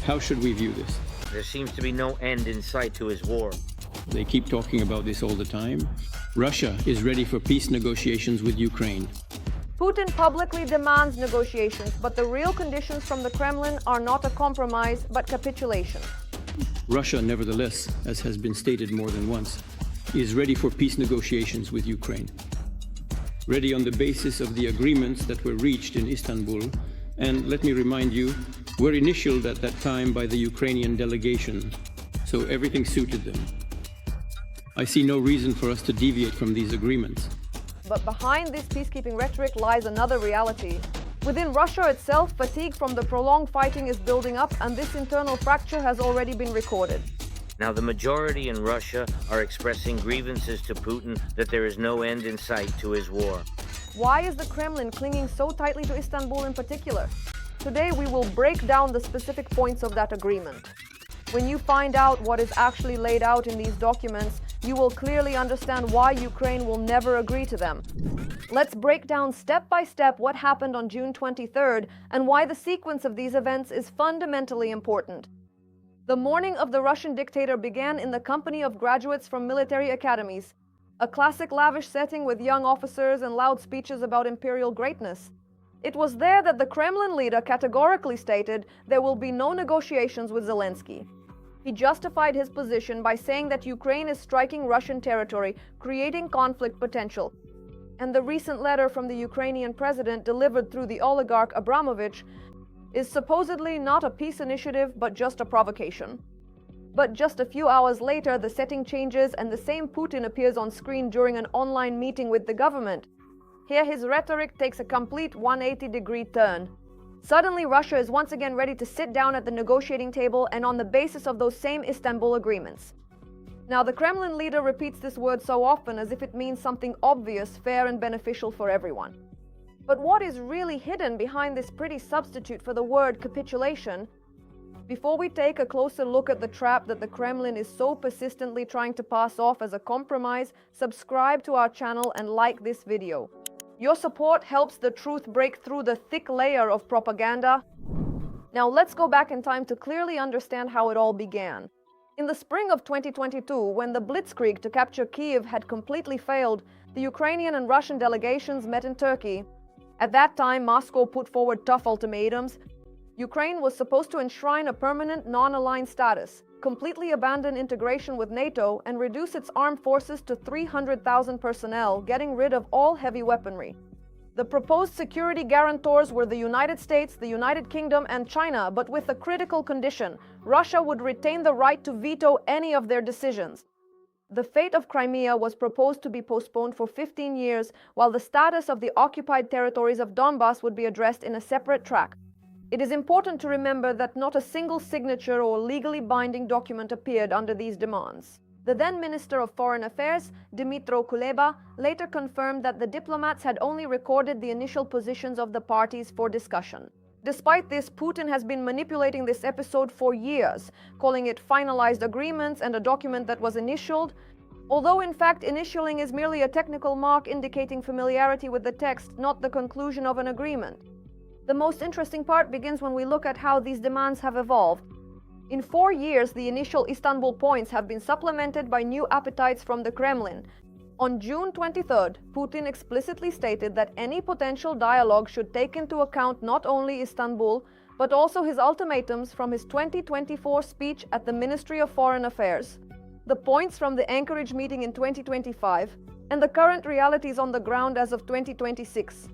How should we view this? There seems to be no end in sight to his war. They keep talking about this all the time. Russia is ready for peace negotiations with Ukraine. Putin publicly demands negotiations, but the real conditions from the Kremlin are not a compromise, but capitulation. Russia, nevertheless, as has been stated more than once, is ready for peace negotiations with Ukraine. Ready on the basis of the agreements that were reached in Istanbul, and let me remind you, were initialed at that time by the Ukrainian delegation, so everything suited them. I see no reason for us to deviate from these agreements. But behind this peacekeeping rhetoric lies another reality. Within Russia itself, fatigue from the prolonged fighting is building up, and this internal fracture has already been recorded. Now, the majority in Russia are expressing grievances to Putin that there is no end in sight to his war. Why is the Kremlin clinging so tightly to Istanbul in particular? Today we will break down the specific points of that agreement. When you find out what is actually laid out in these documents, you will clearly understand why Ukraine will never agree to them. Let's break down step by step what happened on June 23rd and why the sequence of these events is fundamentally important. The morning of the Russian dictator began in the company of graduates from military academies, a classic lavish setting with young officers and loud speeches about imperial greatness. It was there that the Kremlin leader categorically stated there will be no negotiations with Zelenskyy. He justified his position by saying that Ukraine is striking Russian territory, creating conflict potential. And the recent letter from the Ukrainian president delivered through the oligarch Abramovich is supposedly not a peace initiative but just a provocation. But just a few hours later, the setting changes and the same Putin appears on screen during an online meeting with the government. Here his rhetoric takes a complete 180-degree turn. Suddenly, Russia is once again ready to sit down at the negotiating table and on the basis of those same Istanbul agreements. Now, the Kremlin leader repeats this word so often as if it means something obvious, fair and beneficial for everyone. But what is really hidden behind this pretty substitute for the word capitulation? Before we take a closer look at the trap that the Kremlin is so persistently trying to pass off as a compromise, subscribe to our channel and like this video. Your support helps the truth break through the thick layer of propaganda. Now let's go back in time to clearly understand how it all began. In the spring of 2022, when the blitzkrieg to capture Kyiv had completely failed, the Ukrainian and Russian delegations met in Turkey. At that time, Moscow put forward tough ultimatums. Ukraine was supposed to enshrine a permanent non-aligned status, completely abandon integration with NATO, and reduce its armed forces to 300,000 personnel, getting rid of all heavy weaponry. The proposed security guarantors were the United States, the United Kingdom, and China, but with a critical condition: Russia would retain the right to veto any of their decisions. The fate of Crimea was proposed to be postponed for 15 years, while the status of the occupied territories of Donbas would be addressed in a separate track. It is important to remember that not a single signature or legally binding document appeared under these demands. The then Minister of Foreign Affairs, Dmytro Kuleba, later confirmed that the diplomats had only recorded the initial positions of the parties for discussion. Despite this, Putin has been manipulating this episode for years, calling it finalized agreements and a document that was initialed, although in fact initialing is merely a technical mark indicating familiarity with the text, not the conclusion of an agreement. The most interesting part begins when we look at how these demands have evolved. In 4 years, the initial Istanbul points have been supplemented by new appetites from the Kremlin. On June 23rd, Putin explicitly stated that any potential dialogue should take into account not only Istanbul, but also his ultimatums from his 2024 speech at the Ministry of Foreign Affairs, the points from the Anchorage meeting in 2025, and the current realities on the ground as of 2026.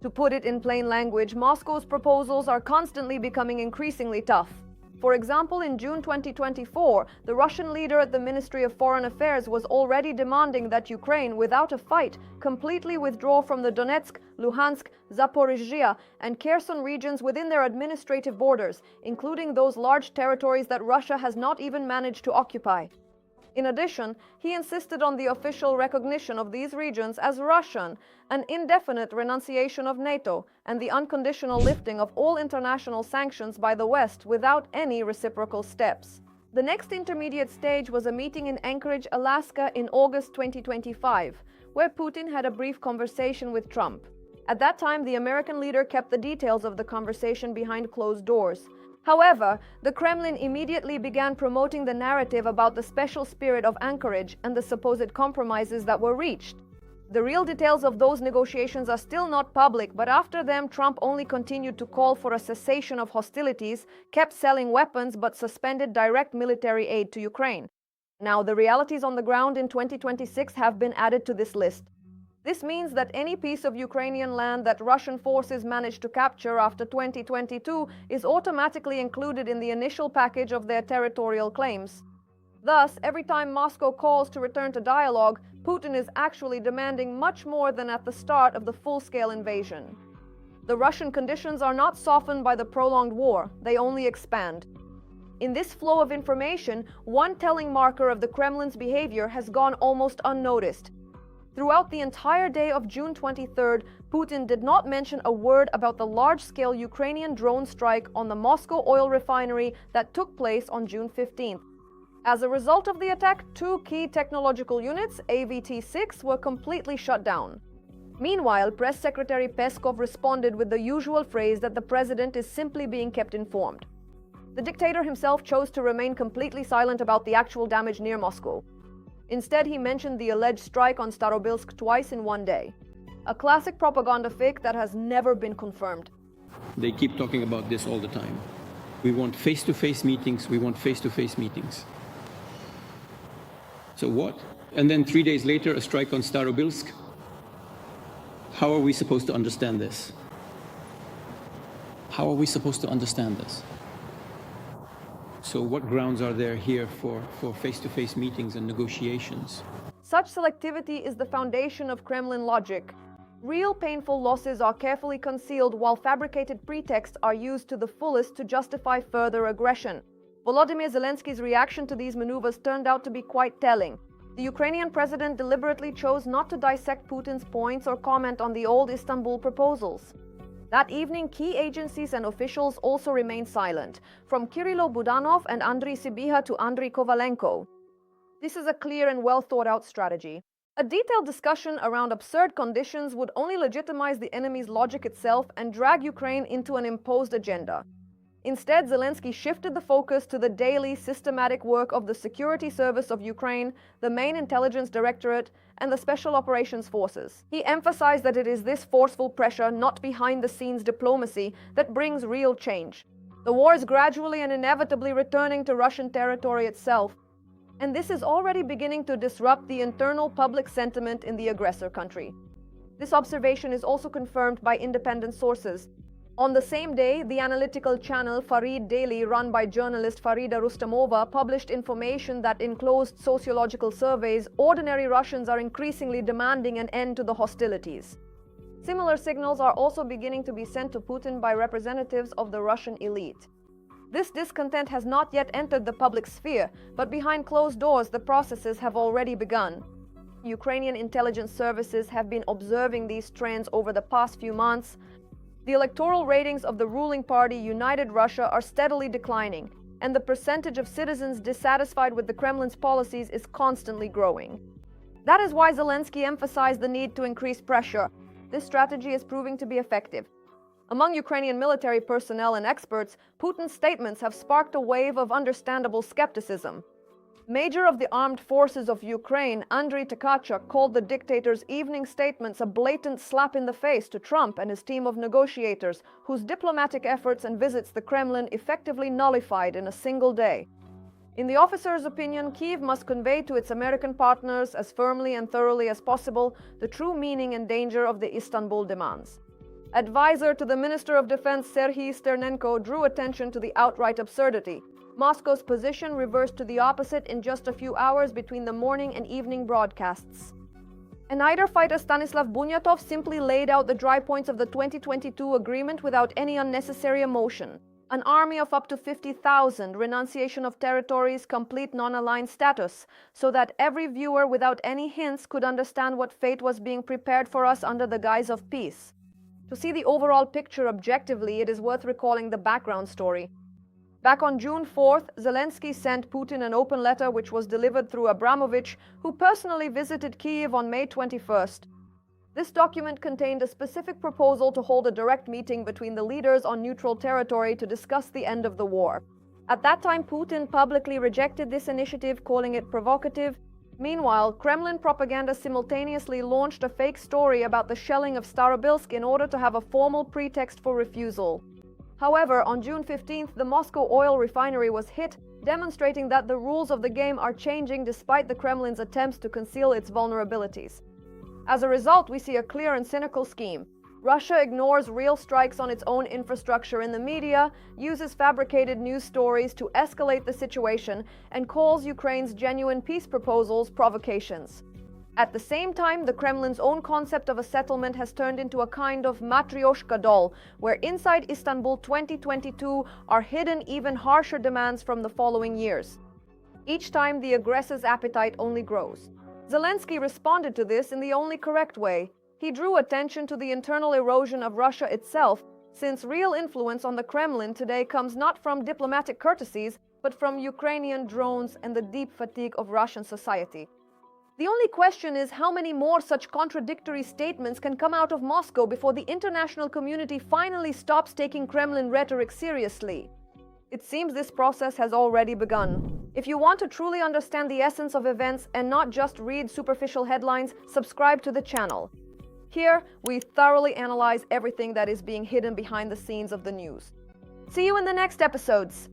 To put it in plain language, Moscow's proposals are constantly becoming increasingly tough. For example, in June 2024, the Russian leader at the Ministry of Foreign Affairs was already demanding that Ukraine, without a fight, completely withdraw from the Donetsk, Luhansk, Zaporizhzhia, and Kherson regions within their administrative borders, including those large territories that Russia has not even managed to occupy. In addition, he insisted on the official recognition of these regions as Russian, an indefinite renunciation of NATO, and the unconditional lifting of all international sanctions by the West without any reciprocal steps. The next intermediate stage was a meeting in Anchorage, Alaska in August 2025, where Putin had a brief conversation with Trump. At that time, the American leader kept the details of the conversation behind closed doors. However, the Kremlin immediately began promoting the narrative about the special spirit of Anchorage and the supposed compromises that were reached. The real details of those negotiations are still not public, but after them, Trump only continued to call for a cessation of hostilities, kept selling weapons, but suspended direct military aid to Ukraine. Now, the realities on the ground in 2026 have been added to this list. This means that any piece of Ukrainian land that Russian forces managed to capture after 2022 is automatically included in the initial package of their territorial claims. Thus, every time Moscow calls to return to dialogue, Putin is actually demanding much more than at the start of the full-scale invasion. The Russian conditions are not softened by the prolonged war, they only expand. In this flow of information, one telling marker of the Kremlin's behavior has gone almost unnoticed. Throughout the entire day of June 23rd, Putin did not mention a word about the large-scale Ukrainian drone strike on the Moscow oil refinery that took place on June 15th. As a result of the attack, two key technological units, AVT-6, were completely shut down. Meanwhile, Press Secretary Peskov responded with the usual phrase that the president is simply being kept informed. The dictator himself chose to remain completely silent about the actual damage near Moscow. Instead, he mentioned the alleged strike on Starobilsk twice in one day. A classic propaganda fake that has never been confirmed. They keep talking about this all the time. We want face-to-face meetings, we want face-to-face meetings. So what? And then 3 days later, a strike on Starobilsk? How are we supposed to understand this? How are we supposed to understand this? So what grounds are there here for face-to-face meetings and negotiations? Such selectivity is the foundation of Kremlin logic. Real painful losses are carefully concealed while fabricated pretexts are used to the fullest to justify further aggression. Volodymyr Zelensky's reaction to these maneuvers turned out to be quite telling. The Ukrainian president deliberately chose not to dissect Putin's points or comment on the old Istanbul proposals. That evening, key agencies and officials also remained silent, from Kirilo Budanov and Andriy Sybiha to Andriy Kovalenko. This is a clear and well-thought-out strategy. A detailed discussion around absurd conditions would only legitimize the enemy's logic itself and drag Ukraine into an imposed agenda. Instead, Zelensky shifted the focus to the daily, systematic work of the Security Service of Ukraine, the main intelligence directorate, and the Special Operations Forces. He emphasized that it is this forceful pressure, not behind-the-scenes diplomacy, that brings real change. The war is gradually and inevitably returning to Russian territory itself, and this is already beginning to disrupt the internal public sentiment in the aggressor country. This observation is also confirmed by independent sources. On the same day, the analytical channel Farid Daily, run by journalist Farida Rustamova, published information that in closed sociological surveys, ordinary Russians are increasingly demanding an end to the hostilities. Similar signals are also beginning to be sent to Putin by representatives of the Russian elite. This discontent has not yet entered the public sphere, but behind closed doors, the processes have already begun. Ukrainian intelligence services have been observing these trends over the past few months. The electoral ratings of the ruling party, United Russia, are steadily declining, and the percentage of citizens dissatisfied with the Kremlin's policies is constantly growing. That is why Zelensky emphasized the need to increase pressure. This strategy is proving to be effective. Among Ukrainian military personnel and experts, Putin's statements have sparked a wave of understandable skepticism. Major of the Armed Forces of Ukraine, Andriy Tkachuk, called the dictator's evening statements a blatant slap in the face to Trump and his team of negotiators, whose diplomatic efforts and visits the Kremlin effectively nullified in a single day. In the officer's opinion, Kyiv must convey to its American partners as firmly and thoroughly as possible the true meaning and danger of the Istanbul demands. Advisor to the Minister of Defense Serhiy Sternenko drew attention to the outright absurdity. Moscow's position reversed to the opposite in just a few hours between the morning and evening broadcasts. And either fighter Stanislav Bunyatov simply laid out the dry points of the 2022 agreement without any unnecessary emotion. An army of up to 50,000, renunciation of territories, complete non-aligned status, so that every viewer without any hints could understand what fate was being prepared for us under the guise of peace. To see the overall picture objectively, it is worth recalling the background story. Back on June 4th, Zelensky sent Putin an open letter which was delivered through Abramovich, who personally visited Kyiv on May 21st. This document contained a specific proposal to hold a direct meeting between the leaders on neutral territory to discuss the end of the war. At that time, Putin publicly rejected this initiative, calling it provocative. Meanwhile, Kremlin propaganda simultaneously launched a fake story about the shelling of Starobilsk in order to have a formal pretext for refusal. However, on June 15th, the Moscow oil refinery was hit, demonstrating that the rules of the game are changing despite the Kremlin's attempts to conceal its vulnerabilities. As a result, we see a clear and cynical scheme. Russia ignores real strikes on its own infrastructure in the media, uses fabricated news stories to escalate the situation, and calls Ukraine's genuine peace proposals provocations. At the same time, the Kremlin's own concept of a settlement has turned into a kind of matryoshka doll, where inside Istanbul 2022 are hidden even harsher demands from the following years. Each time, the aggressor's appetite only grows. Zelenskyy responded to this in the only correct way. He drew attention to the internal erosion of Russia itself, since real influence on the Kremlin today comes not from diplomatic courtesies, but from Ukrainian drones and the deep fatigue of Russian society. The only question is how many more such contradictory statements can come out of Moscow before the international community finally stops taking Kremlin rhetoric seriously. It seems this process has already begun. If you want to truly understand the essence of events and not just read superficial headlines, subscribe to the channel. Here, we thoroughly analyze everything that is being hidden behind the scenes of the news. See you in the next episodes!